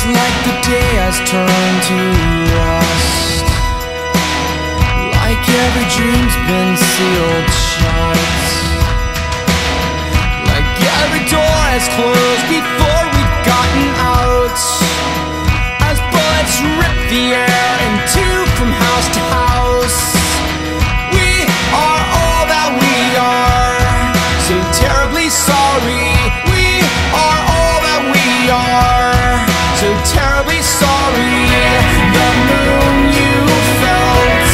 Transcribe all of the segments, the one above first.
like the day has turned to rust, like every dream's been sealed shut, like every door has closed before we've gotten out, as bullets rip the air in two from house to house. We are all that we are, so terribly sorry. We are all that we are, so terribly sorry. The moon you felt,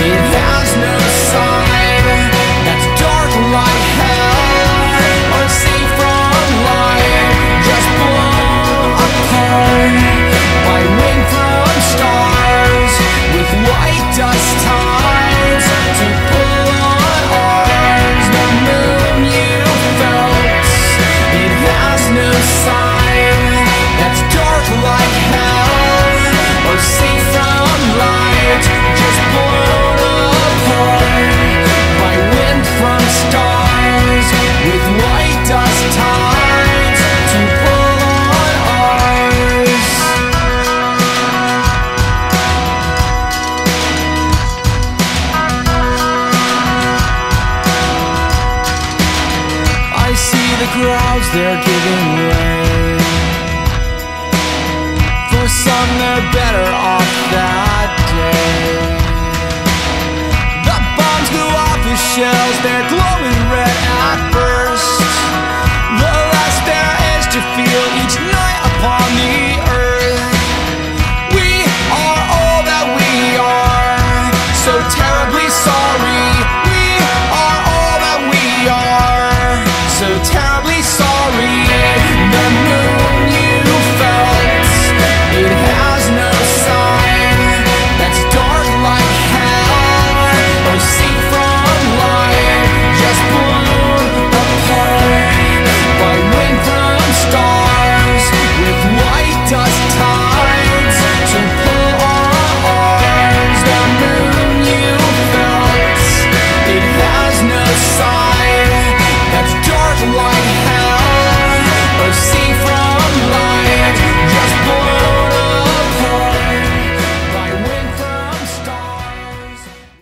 it has no side that's dark like hell, or safe from light, just blown apart by wind from stars, with white dust ties to pull on ours. The moon you felt, it has no side that's dark like hell, or safe from light, just blown apart by wind from stars, with white dust ties to pull on ours. I see the crowds, they're giving way. For some, they're better off that day. The bombs go off as shells, they're glowing